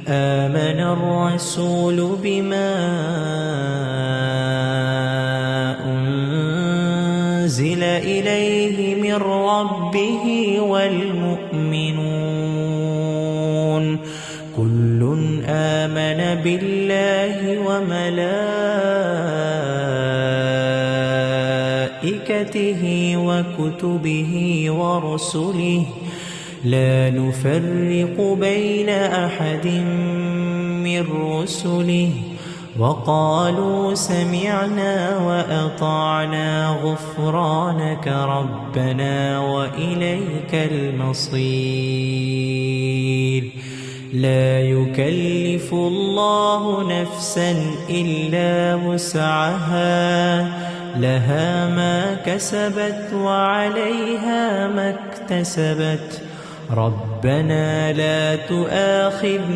آمن الرسول بما أنزل إليه من ربه والمؤمنون كل آمن بالله وملائكته وكتبه ورسله لا نفرق بين أحد من رسله وقالوا سمعنا وأطعنا غفرانك ربنا وإليك المصير لا يكلف الله نفسا إلا وسعها لها ما كسبت وعليها ما اكتسبت ربنا لا تؤاخذنا